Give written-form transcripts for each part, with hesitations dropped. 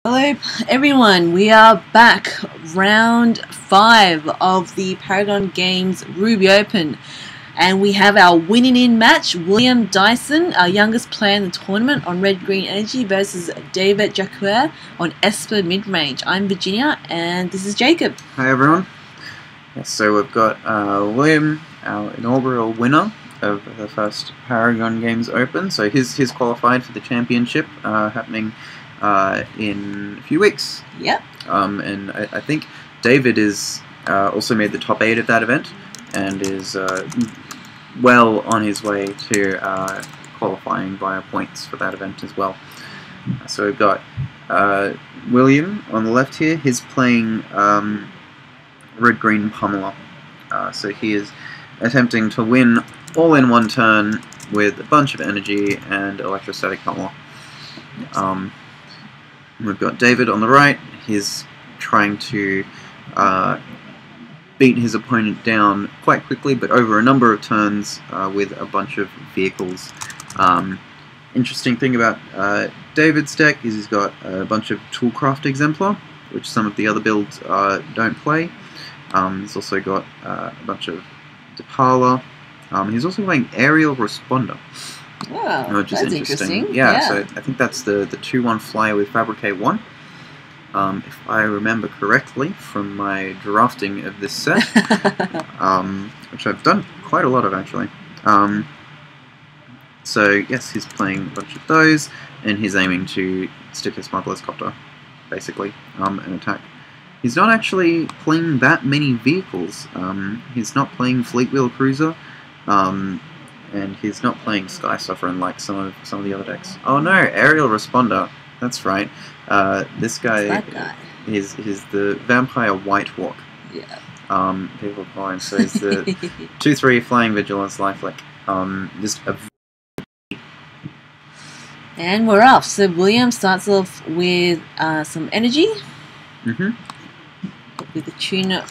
Hello everyone, we are back, round 5 of the Paragon Games Ruby Open, and we have our winning in match, William Dyson, our youngest player in the tournament, on Red Green Energy versus David Jacquer on Esper Midrange. I'm Virginia and this is Jacob. Hi everyone. So we've got William, our inaugural winner of the first Paragon Games Open. So he's qualified for the championship happening in a few weeks. Yep. And I think David is also made the top 8 of that event and is well on his way to qualifying via points for that event as well. So we've got William on the left here. He's playing Red-Green Pummeler. So he is attempting to win all in one turn with a bunch of energy and electrostatic pummeler. We've got David on the right. He's trying to beat his opponent down quite quickly, but over a number of turns with a bunch of vehicles. Interesting thing about David's deck is he's got a bunch of Toolcraft Exemplar, which some of the other builds don't play. He's also got a bunch of Depala. He's also playing Aerial Responder. Wow, which is that's interesting. Yeah, so I think that's the 2/1 flyer with Fabricate 1. If I remember correctly from my drafting of this set, which I've done quite a lot of actually. So yes, he's playing a bunch of those, and he's aiming to stick his Smuggler's Copter, basically, and attack. He's not actually playing that many vehicles. He's not playing Fleet Wheel Cruiser. And he's not playing Sky Sovereign like some of the other decks. Oh no, Aerial Responder. That's right. This guy, is the Vampire White Walk. Yeah. People call him. So he's the 2/3 Flying Vigilance Lifelink. Just a. And we're off. So William starts off with some energy. With the tune.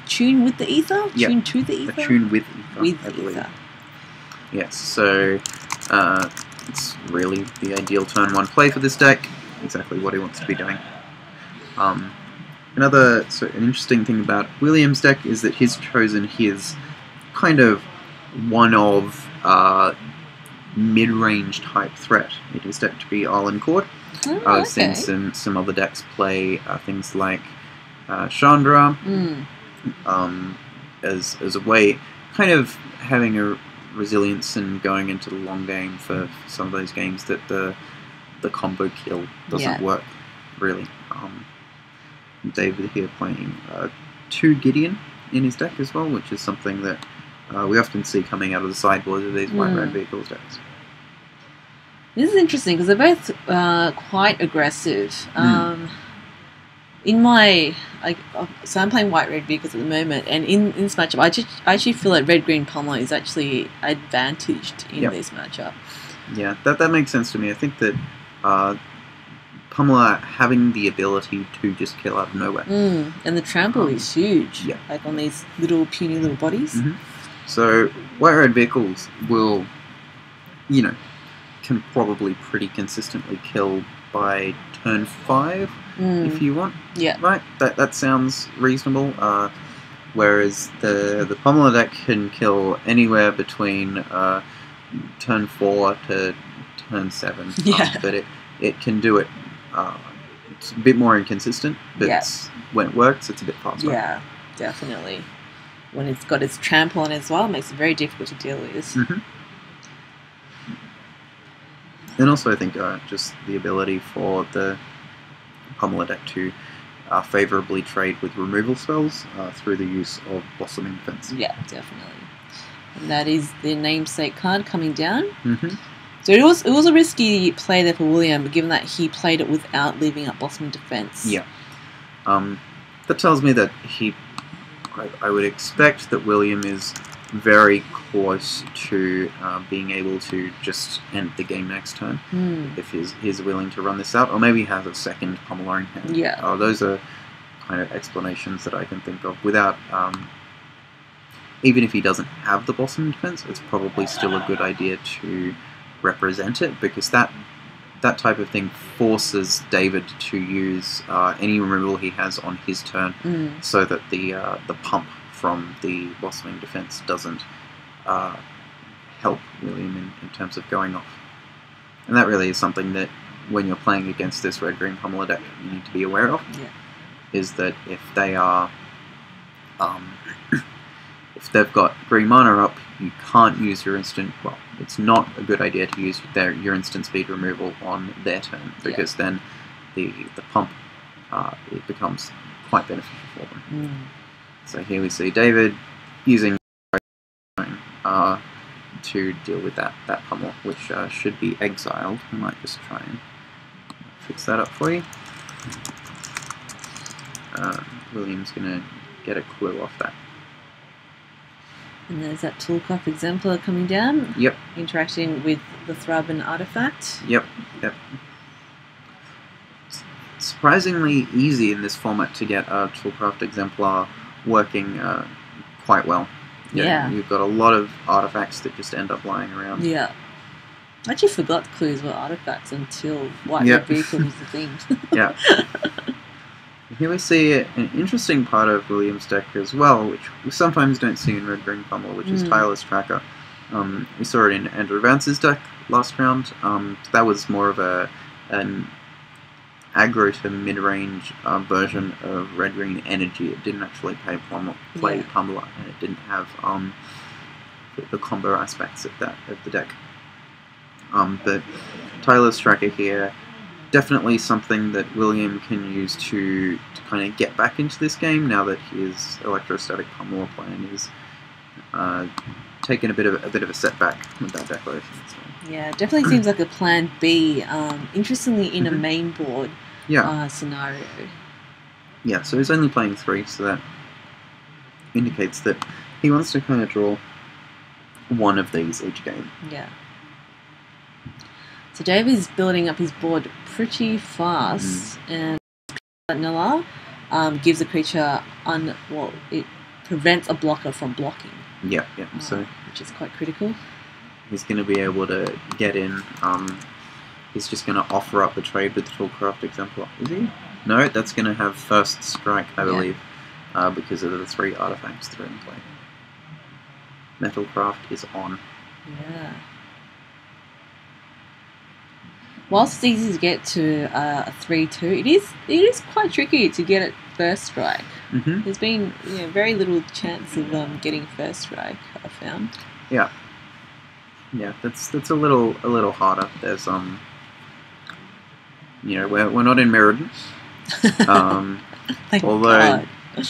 Tune with the ether? Yep. Tune to the ether? A tune with ether, I believe. Ether. Yes, so it's really the ideal turn 1 play for this deck. Exactly what he wants to be doing. An interesting thing about William's deck is that he's chosen his kind of one-of mid-range type threat in his deck to be Arlen Court. I've seen some other decks play things like Chandra as a way, kind of having a resilience and going into the long game for some of those games that the combo kill doesn't work really. David here playing 2 Gideon in his deck as well, which is something that we often see coming out of the sideboard of these white-red vehicles decks. This is interesting because they're both quite aggressive. In my so I'm playing white-red vehicles at the moment, and in this matchup, I actually feel like red-green Pummeler is actually advantaged in this matchup. Yeah, that makes sense to me. I think that Pummeler having the ability to just kill out of nowhere, and the trample is huge. Like on these little puny little bodies. So white-red vehicles will, can probably pretty consistently kill by turn 5 if you want. Yeah. Right? That sounds reasonable. Whereas the Pummeler deck can kill anywhere between turn 4 to turn 7. But it can do it. It's a bit more inconsistent, but when it works, it's a bit faster. Yeah, definitely. When it's got its trample on it as well, it makes it very difficult to deal with. And also, I think just the ability for the Pummeler deck to favourably trade with removal spells through the use of Blossoming Defense. Yeah, definitely. And that is the namesake card coming down. So it was a risky play there for William, given that he played it without leaving up Blossoming Defense. Yeah. That tells me that I would expect that William is very close to being able to just end the game next turn if he's willing to run this out, or maybe has a second Pummeler in hand. Yeah. Those are kind of explanations that I can think of without even if he doesn't have the Blossoming Defense, it's probably still a good idea to represent it, because that that type of thing forces David to use any removal he has on his turn, so that the pump from the blossoming defense doesn't help William in terms of going off. And that really is something that when you're playing against this red-green Pummeler deck, you need to be aware of. Yeah. Is that if they are if they've got green mana up, you can't use your instant. Well, it's not a good idea to use your instant speed removal on their turn, because then the pump it becomes quite beneficial for them. So here we see David using to deal with that pummel, which should be exiled. I might just try and fix that up for you. William's gonna get a clue off that. And there's that Toolcraft Exemplar coming down. Yep. Interacting with the Thraben artifact. Yep. Surprisingly easy in this format to get a Toolcraft Exemplar working quite well. Yeah. You've got a lot of artifacts that just end up lying around. Yeah. I actually forgot clues were artifacts until White Red Vehicle was the thing. Yeah. Here we see an interesting part of William's deck as well, which we sometimes don't see in Red-Green Pummeler, which is Tireless Tracker. We saw it in Andrew Vance's deck last round. That was more of an aggro to mid-range version of Red-Green Energy. It didn't actually play Pummeler, and it didn't have the combo aspects of the deck. But Tireless Tracker here, definitely something that William can use to kind of get back into this game now that his Electrostatic Pummeler plan is taken a bit of a setback with that declaration. So. Yeah, definitely seems like a plan B. Interestingly, in a main board scenario. Yeah, so he's only playing 3, so that indicates that he wants to kind of draw one of these each game. Yeah. So David's building up his board pretty fast, and Nilla gives a creature it prevents a blocker from blocking. Yeah. So which is quite critical. He's going to be able to get in. He's just going to offer up the trade with the Toolcraft Exemplar. Is he? No, that's going to have first strike, I believe, because of the 3 artifacts that are in play. Metalcraft is on. Yeah. Whilst it's easy to get to a 3/2, it is quite tricky to get it first strike. There's been very little chance of getting first strike, I found. Yeah, that's a little harder. There's we're not in Mirrodin.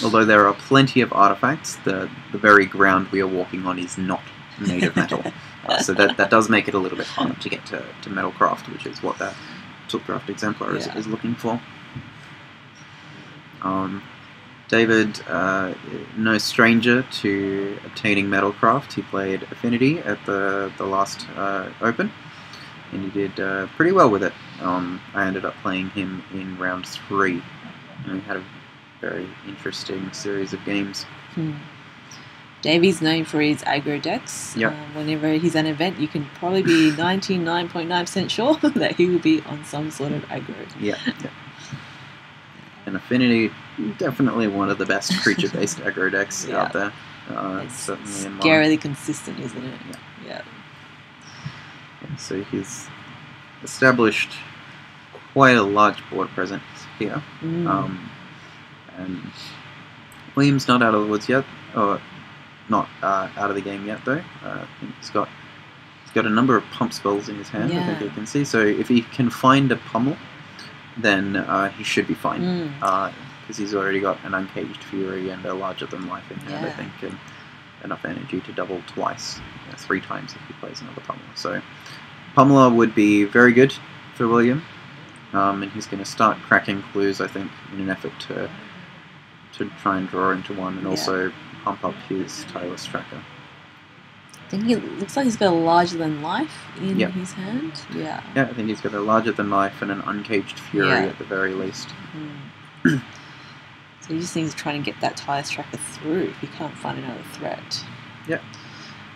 Although there are plenty of artifacts, the very ground we are walking on is not made of metal. So that does make it a little bit harder to get to Metalcraft, which is what that Toolcraft Exemplar is looking for. David, no stranger to obtaining Metalcraft. He played Affinity at the last Open, and he did pretty well with it. I ended up playing him in round 3, and we had a very interesting series of games. Davy's known for his aggro decks. Whenever he's at an event, you can probably be 99.9% sure that he will be on some sort of aggro. Yeah. And Affinity, definitely one of the best creature-based aggro decks out there. It's certainly scarily consistent, isn't it? Yeah. So he's established quite a large board presence here. And William's not out of the woods yet. Not out of the game yet, though. I think he's got a number of pump spells in his hand, I think you can see. So if he can find a pummel, then he should be fine. Because he's already got an Uncaged Fury and a larger-than-life in hand, I think, and enough energy to double twice, 3 times if he plays another pummeler. So pummeler would be very good for William, and he's going to start cracking clues, I think, in an effort to try and draw into one, and also pump up his Tireless Tracker. I think it looks like he's got a larger-than-life in his hand. Yeah, I think he's got a larger-than-life and an Uncaged Fury at the very least. So he just needs to try and get that Tireless Tracker through if he can't find another threat. Yeah.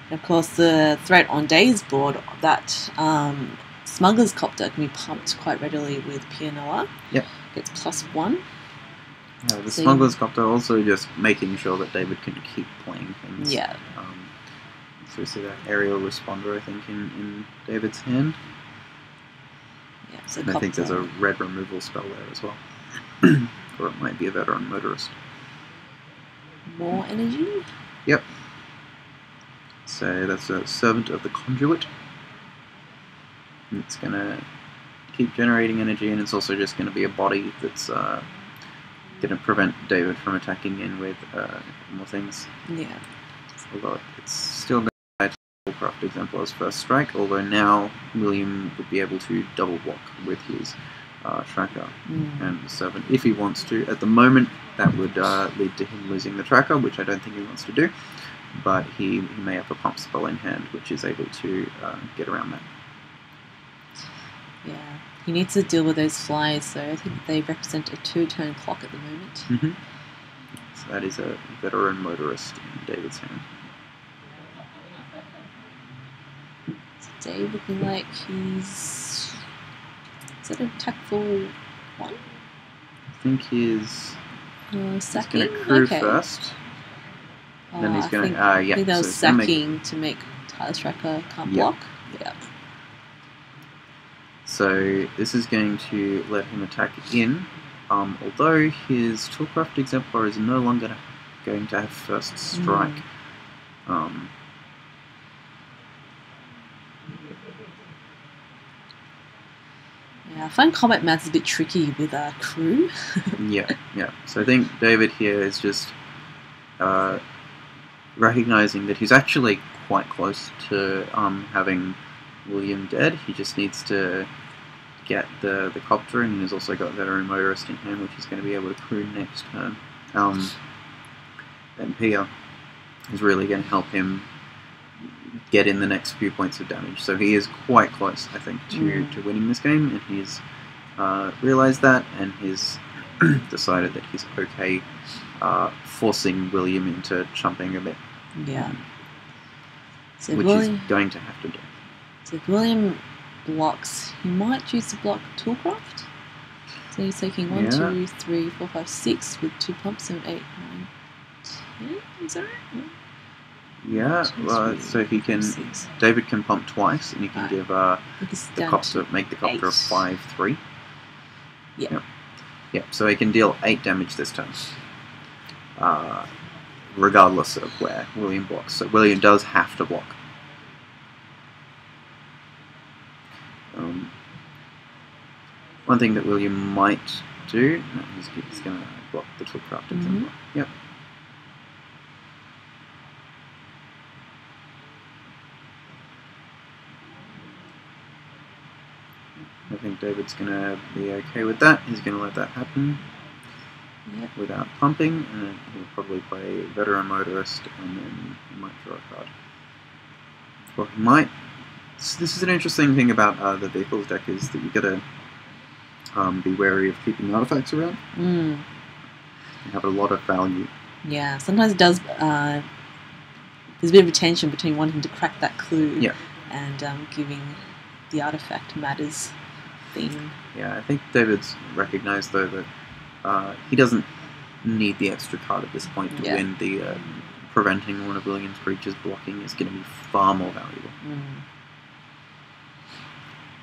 And of course, the threat on Dave's board, that Smuggler's Copter can be pumped quite readily with Pianoa. Yep. Gets +1. The Smuggler's Copter also just making sure that David can keep playing things. Yeah. So we see that aerial responder, I think, in David's hand. Yeah, so and I think there's a red removal spell there as well. Or it might be a veteran motorist. More energy? Yep. So that's a Servant of the Conduit. It's going to keep generating energy, and it's also just going to be a body that's going to prevent David from attacking in with more things. Yeah. Although it's still going to Craft Exemplar's first strike, although now William would be able to double block with his tracker and Servant if he wants to. At the moment, that would lead to him losing the tracker, which I don't think he wants to do, but he may have a pump spell in hand, which is able to get around that. Yeah, he needs to deal with those flies, so I think they represent a 2-turn clock at the moment. Mm-hmm. So that is a veteran motorist in David's hand. Dave looking like he's... Is that an attack for 1? I think he's sacking? going to crew first. Then he's going to... I think that was sacking to make Tyler Tracker can't block. Yeah. So this is going to let him attack in, although his Toolcraft Exemplar is no longer going to have first strike. Yeah, I find combat maths a bit tricky with crew. Yeah. So I think David here is just recognizing that he's actually quite close to having William dead. He just needs to get the copter, and he's also got veteran motorist in hand, which is going to be able to crew next turn. Then Pia is really going to help him get in the next few points of damage. So he is quite close, I think, to winning this game, and he's realized that, and he's decided that he's okay forcing William into chumping a bit. Yeah. So which he's going to have to do. So if William blocks, he might choose to block Toolcraft. So he's taking 1, 2, 3, 4, 5, 6 with 2 pumps, 7, 8, 9, 10. Is that right? Yeah, so he can. David can pump twice, and he can give the copter, make the copter a 5/3. Yeah. Yep. So he can deal 8 damage this turn, regardless of where William blocks. So William does have to block. One thing that William might do, no, he's going to block the Toolcraft Exemplar. Yep. I think David's going to be okay with that. He's going to let that happen without pumping, and he'll probably play Veteran Motorist, and then he might draw a card. Well, he might. This is an interesting thing about the Vehicles deck, is that you've got to be wary of keeping artifacts around. They have a lot of value. Yeah, sometimes it does. There's a bit of a tension between wanting to crack that clue and giving the artifact matters theme. Yeah, I think David's recognised, though, that he doesn't need the extra card at this point to win. The preventing one of William's creatures blocking is going to be far more valuable.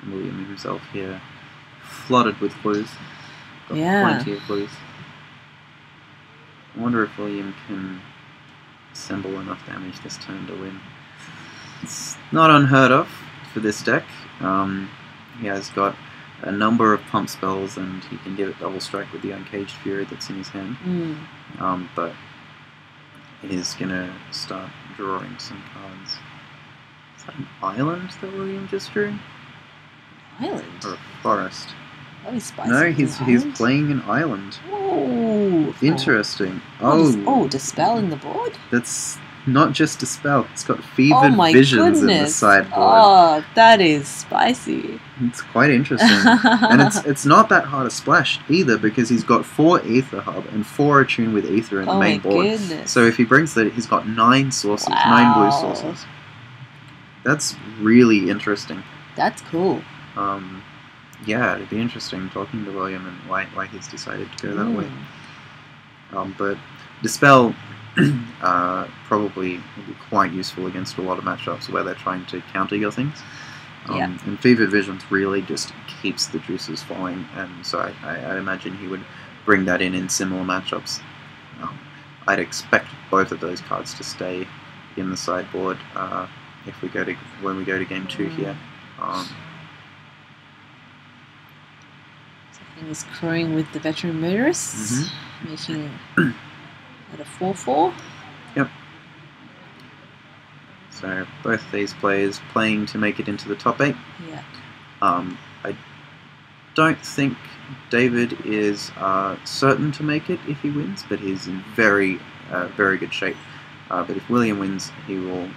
And William himself here, flooded with clues. Got plenty of clues. I wonder if William can assemble enough damage this turn to win. It's not unheard of for this deck. He has got a number of pump spells, and he can give it double strike with the Uncaged Fury that's in his hand. But he's going to start drawing some cards. Is that an island that William just drew? Island? Or a forest? That was spicy. No, he's playing an island. Oh, interesting. Dispelling the board? That's not just a spell. It's got Fevered Visions in the sideboard. Oh, that is spicy. It's quite interesting. And it's not that hard to splash either, because he's got 4 Aether Hub and 4 Attune with Aether in the main board. Goodness. So if he brings that, he's got 9 sources, 9 blue sources. That's really interesting. That's cool. Yeah, it'd be interesting talking to William and why he's decided to go that way. But Dispel probably will be quite useful against a lot of matchups where they're trying to counter your things. And Fevered Visions really just keeps the juices flowing, and so I imagine he would bring that in similar matchups. I'd expect both of those cards to stay in the sideboard when we go to game 2 here. He's crowing with the Veteran Motorists, making it a 4/4. Yep. So both these players playing to make it into the top 8. Yeah. I don't think David is certain to make it if he wins, but he's in very good shape. But if William wins, he will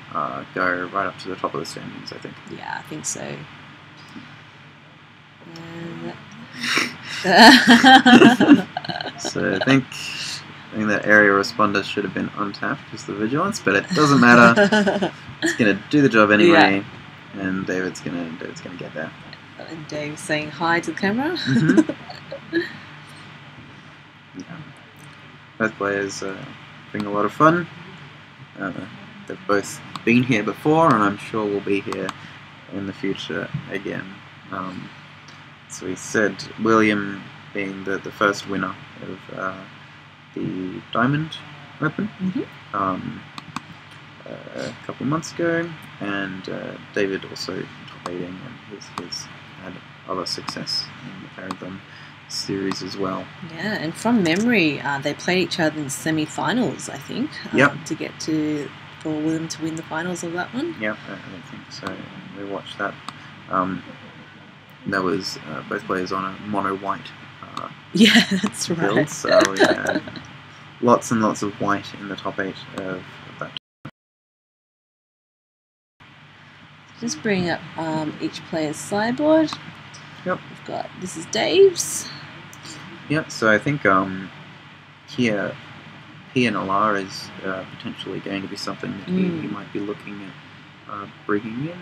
go right up to the top of the standings, I think. Yeah, I think so. So I think that area responder should have been untapped because of the vigilance, but it doesn't matter. It's gonna do the job anyway, and David's gonna get there. And Dave's saying hi to the camera. Yeah. Both players having a lot of fun. They've both been here before, and I'm sure will be here in the future again. So we said William being the first winner of the Diamond Open a couple of months ago, and David also top 8ing, and he's had other success in the Paragon series as well. Yeah, and from memory, they played each other in semi-finals, I think, to get for William to win the finals of that one. Yep, I think so. We watched that. That was both players on a mono white yeah, that's build, right. so we had lots and lots of white in the top 8 of that. Just bring up each player's sideboard. Yep. We've got, this is Dave's. Yep, so I think here PNLR is potentially going to be something that he might be looking at bringing in.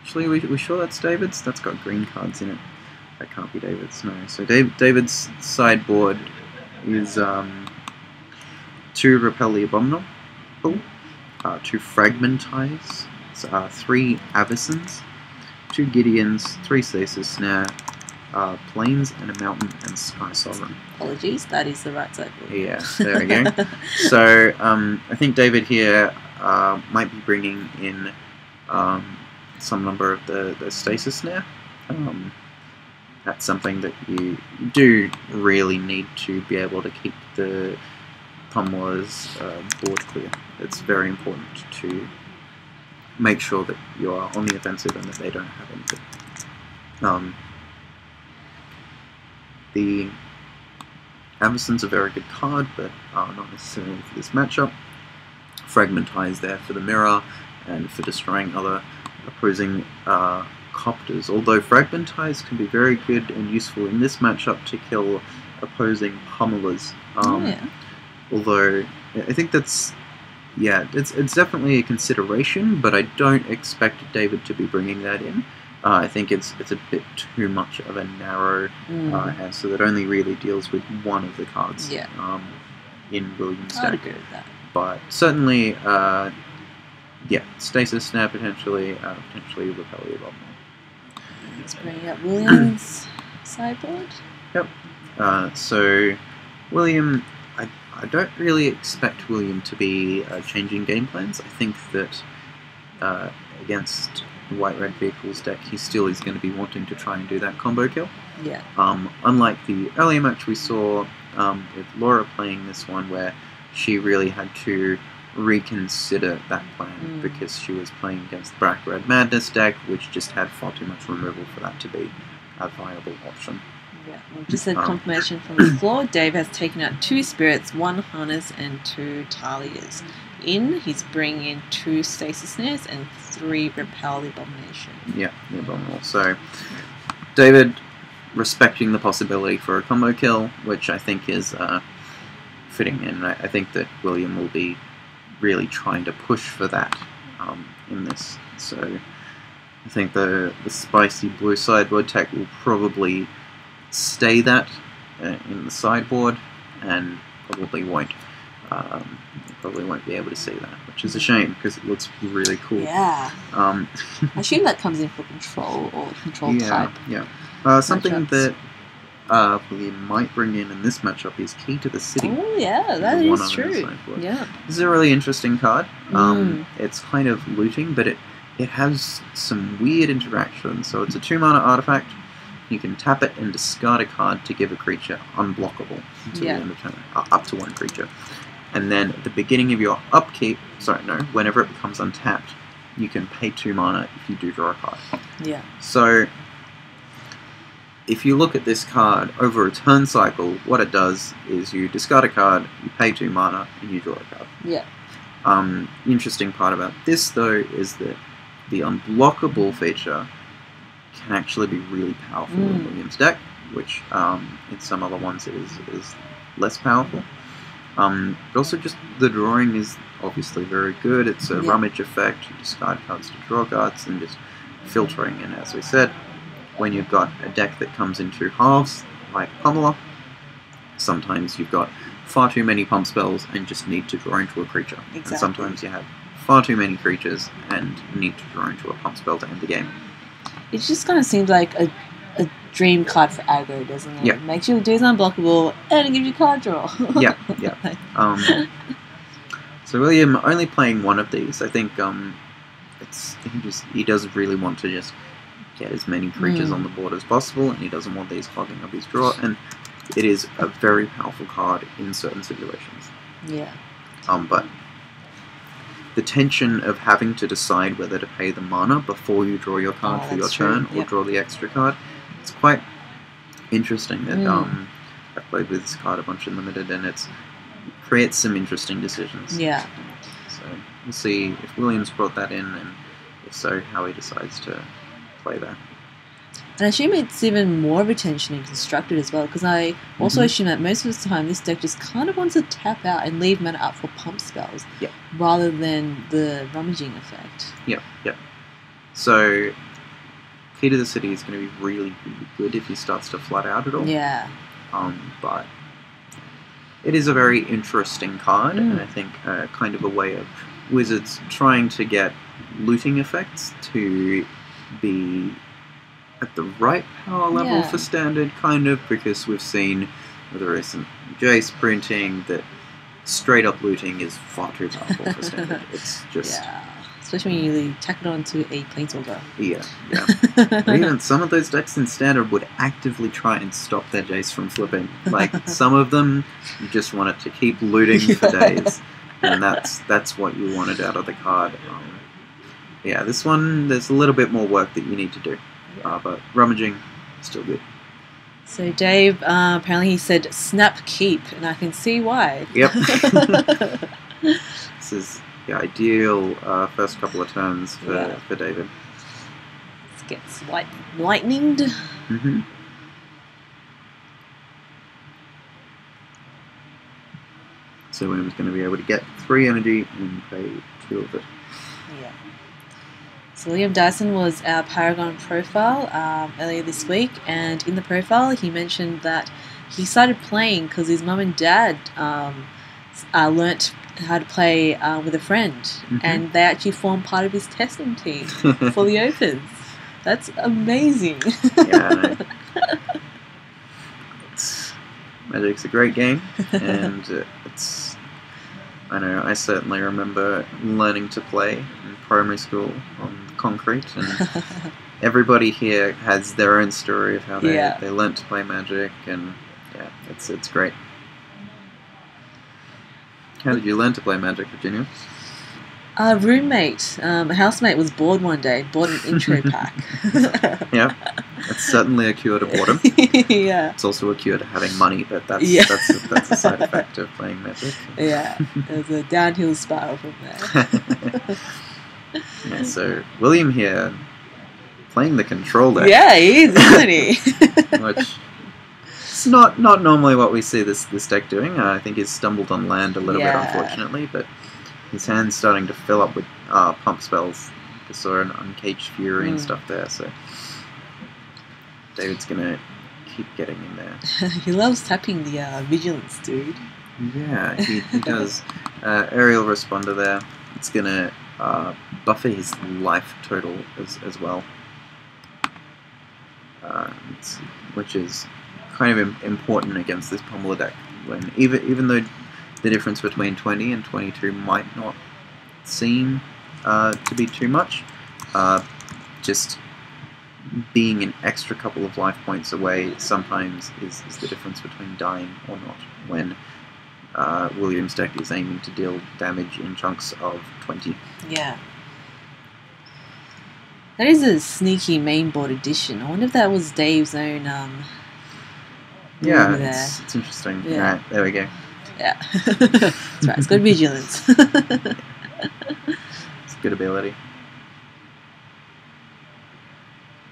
Actually, we sure that's David's? That's got green cards in it. That can't be David's, no. So David's sideboard is 2 Repel the Abominable, 2 Fragmentize, 3 Avacens, 2 Gideons, 3 Stasis Snare, Plains and a Mountain, and Sky Sovereign. Apologies, that is the right sideboard. Yeah, there we go. So I think David here might be bringing in some number of the Stasis Snare. That's something that you do really need to be able to keep the Pummeler's board clear. It's very important to make sure that you are on the offensive and that they don't have anything. The Avacen's a very good card, but not necessarily for this matchup. Fragmentize there for the mirror and for destroying other opposing copters. Although Fragmentize can be very good and useful in this matchup to kill opposing pummelers. Although I think that's it's definitely a consideration, but I don't expect David to be bringing that in. I think it's a bit too much of a narrow answer that only really deals with one of the cards in William's deck. I'd agree with that. But certainly, Stasis Snare potentially Repel the Abominable. Let's bring up William's sideboard. Yep. So William, I don't really expect William to be changing game plans. I think that against the White-Red Vehicles deck, he still is going to be wanting to try and do that combo kill. Yeah. Unlike the earlier match we saw with Laura playing this one, where she really had to reconsider that plan because she was playing against the Black Red Madness deck, which just had far too much removal for that to be a viable option. Yeah, well, just a confirmation from the floor. Dave has taken out 2 Spirits, 1 Harness, and 2 Talias. He's bringing in 2 Stasis Snares and 3 Repel the Abomination. Yeah, the Abominable. So David respecting the possibility for a combo kill, which I think is fitting in. I think that William will be really trying to push for that in this. So I think the spicy blue sideboard tech will probably stay that in the sideboard, and probably won't be able to see that, which is a shame because it looks really cool. Yeah. I assume that comes in for control or control type. Yeah. Something matchups. that William might bring in this matchup is Key to the City. Oh yeah, that The one is on the true. sideboard. Yeah. This is a really interesting card. It's kind of looting, but it has some weird interactions. So it's a 2-mana artifact. You can tap it and discard a card to give a creature unblockable until the end of turn, up to 1 creature. And then at the beginning of your upkeep, whenever it becomes untapped, you can pay 2 mana if you do draw a card. Yeah. So if you look at this card over a turn cycle, what it does is you discard a card, you pay 2 mana, and you draw a card. Yeah. The interesting part about this, though, is that the unblockable feature can actually be really powerful in William's deck, which in some other ones is less powerful. But also just the drawing is obviously very good. It's a rummage effect, you discard cards to draw cards, and just filtering. And as we said, when you've got a deck that comes in 2 halves, like Pummeler, sometimes you've got far too many pump spells and just need to draw into a creature. Exactly. And sometimes you have far too many creatures and need to draw into a pump spell to end the game. It just kind of seems like a dream card for aggro, doesn't it? Yeah. It makes your dudes unblockable and it gives you card draw. Yeah. So William only playing one of these. I think he doesn't really want to just get as many creatures on the board as possible, and he doesn't want these hogging up his draw. And it is a very powerful card in certain situations. Yeah. But the tension of having to decide whether to pay the mana before you draw your card for your turn or draw the extra card, it's quite interesting. That I've played with this card a bunch in Limited, and it creates some interesting decisions. Yeah. So we'll see if Williams brought that in, and if so, how he decides to play that. And I assume it's even more of a tension in Constructed as well, because I also assume that most of the time this deck just kind of wants to tap out and leave mana up for pump spells, rather than the rummaging effect. Yep. So Key to the City is going to be really, really good if he starts to flood out at all. Yeah. But it is a very interesting card, and I think kind of a way of Wizards trying to get looting effects to be at the right power level for Standard, kind of, because we've seen with the recent Jace printing that straight up looting is far too powerful for Standard. It's just... Yeah. Especially when you tack it onto a Planeswalker. Yeah. But even some of those decks in Standard would actively try and stop their Jace from flipping. Like, some of them, you just want it to keep looting for days. And that's what you wanted out of the card. This one, there's a little bit more work that you need to do. But rummaging, still good. So Dave, apparently he said snap keep, and I can see why. Yep. This is the ideal first couple of turns for David. Let's get lightninged. Mm-hmm. So William's going to be able to get 3 energy and pay 2 of it. Yeah. So William Dyson was our Paragon profile earlier this week, and in the profile he mentioned that he started playing because his mum and dad learnt how to play with a friend, and they actually formed part of his testing team for the Opens. That's amazing. Yeah, Magic's a great game, and I certainly remember learning to play in primary school on concrete, and everybody here has their own story of how they learnt to play Magic, and it's great. How did you learn to play Magic, Virginia? A roommate, a housemate was bored one day, bought an intro pack. Yeah, that's certainly a cure to boredom. Yeah. It's also a cure to having money, but that's a side effect of playing Magic. Yeah, there's a downhill spiral from there. Yeah, so William here, playing the control deck. Yeah, he is, isn't he? Which is not normally what we see this deck doing. I think he's stumbled on land a little bit, unfortunately, but his hand's starting to fill up with pump spells I saw an Uncaged Fury and stuff there, so David's gonna keep getting in there. He loves tapping the vigilance, dude. Yeah, he does. Aerial responder there. It's gonna buffer his life total as well, which is kind of important against this Pummeler deck. When even though the difference between 20 and 22 might not seem to be too much, just being an extra couple of life points away sometimes is the difference between dying or not, when William's deck is aiming to deal damage in chunks of 20. Yeah. That is a sneaky mainboard addition. I wonder if that was Dave's own Yeah, there. it's interesting. Yeah. Right, there we go. Yeah. That's right, it's got vigilance. It's a good ability.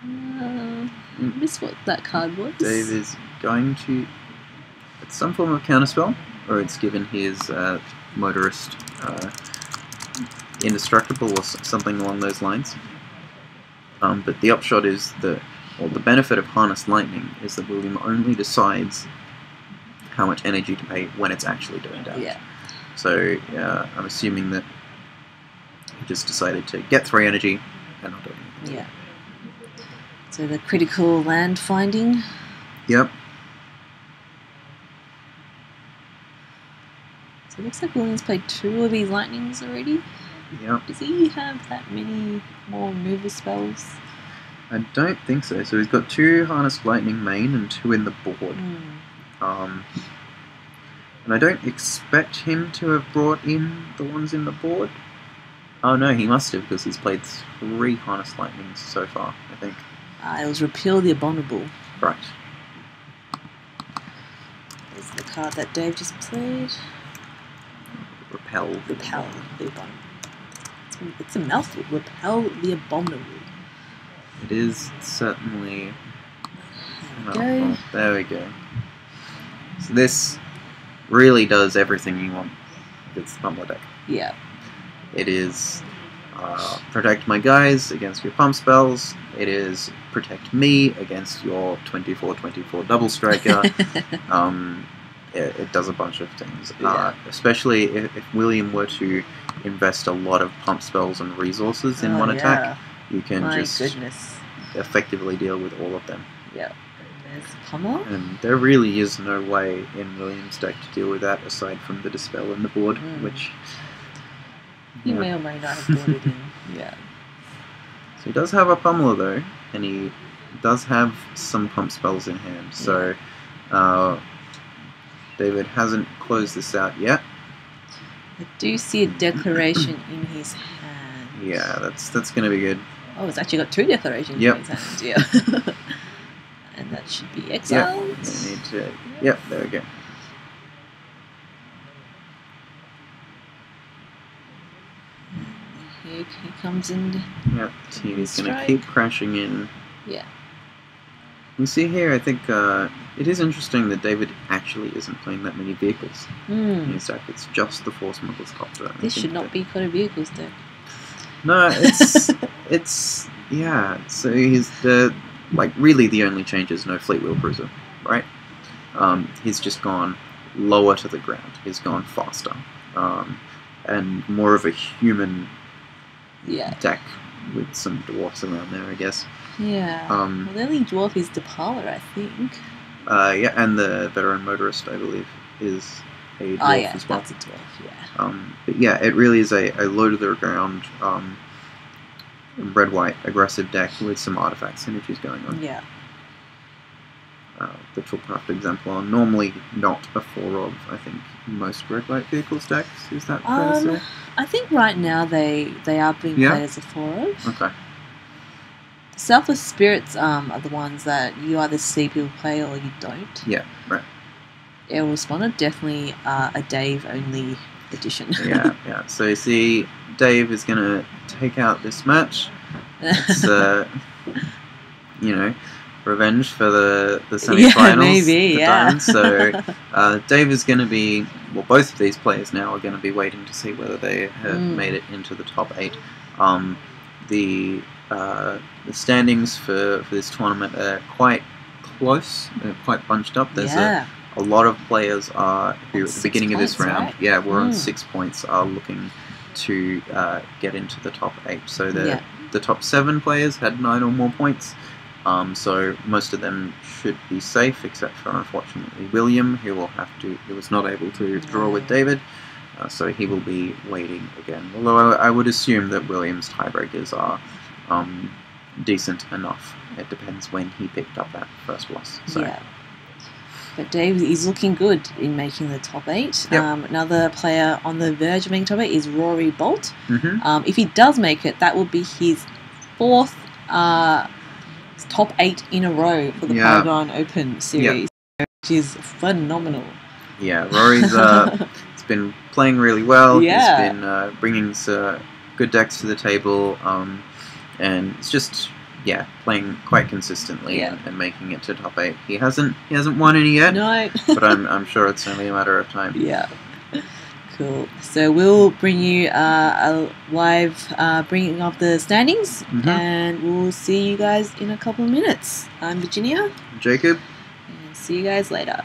I missed what that card was. Dave is going to... It's some form of counterspell, or it's given his motorist indestructible or something along those lines. But the upshot is that, well, the benefit of Harness Lightning is that William only decides how much energy to pay when it's actually doing damage. Yeah. So I'm assuming that he just decided to get 3 energy and not do anything. Yeah. So the critical land finding. Yep. So it looks like William's played 2 of these lightnings already. Yep. Does he have that many more removal spells? I don't think so. So he's got 2 Harness Lightning main and 2 in the board. And I don't expect him to have brought in the ones in the board. Oh no, he must have, because he's played 3 Harness Lightnings so far, I think. It was Repeal the Abominable. Right. There's the card that Dave just played. Repel. Repel the Abominable. It's a mouthful. Repel the Abominable. It is certainly... There we go. Well, there we go. So this really does everything you want if it's the Pummeler deck. Yeah. It is protect my guys against your pump spells. It is protect me against your 24/24 double striker. It does a bunch of things. Yeah. Especially if William were to invest a lot of pump spells and resources in one attack, you can just effectively deal with all of them. Yeah. There's Pummel. And there really is no way in William's deck to deal with that aside from the Dispel in the board, which... You may or may not have brought it in. Yeah. So he does have a Pummeler though, and he does have some pump spells in hand. So David hasn't closed this out yet. I do see a declaration in his hand. Yeah, that's going to be good. Oh, it's actually got 2 declarations in his hand. Yeah. And that should be exiled. Yep, you need to, yep, there we go. Here he comes in. Yep, he's going to keep crashing in. Yeah. You see here, I think it is interesting that David actually isn't playing that many vehicles in his deck. It's just the Force Smuggler's Copter. This should not be called a vehicles deck. No, it's yeah. So he's really the only change is no Fleet Wheel Cruiser, right? He's just gone lower to the ground. He's gone faster, and more of a human deck with some dwarfs around there, I guess. Yeah. Well, the only dwarf is Depala, I think. Yeah, and the Veteran Motorist, I believe, is a dwarf as well. That's a dwarf, yeah. But yeah, it really is a low to the ground, red-white aggressive deck with some artifact synergies going on. Yeah. The Toolcraft example are normally not a 4 of, I think, most red-white vehicles decks. Is that fair to say? I think right now they are being played as a 4 of. Okay. Selfless Spirits are the ones that you either see people play or you don't. Yeah, right. Aerial Responder, definitely a Dave-only edition. yeah. So you see, Dave is going to take out this match. It's, revenge for the semi-finals. Maybe, So Dave is going to be, well, both of these players now are going to be waiting to see whether they have made it into the top 8. the standings for this tournament are quite close, quite bunched up. There's a lot of players who at the beginning of this round, right? we're on 6 points, are looking to get into the top 8. So the top 7 players had 9 or more points. So most of them should be safe, except for unfortunately William, who was not able to draw with David. So he will be waiting again. Although I would assume that William's tiebreakers are decent enough. It depends when he picked up that first loss. So. Yeah. But Dave is looking good in making the top 8. Yep. Another player on the verge of making top 8 is Rory Bolt. Mm-hmm. If he does make it, that would be his 4th top 8 in a row for the Paragon Open series, which is phenomenal. Yeah, Rory's he's been playing really well. Yeah. He's been bringing good decks to the table, and it's just playing quite consistently and making it to top 8. He hasn't won any yet. No, but I'm sure it's only a matter of time. Yeah. Cool. So we'll bring you a live bringing of the standings, and we'll see you guys in a couple of minutes. I'm Virginia. Jacob. And see you guys later.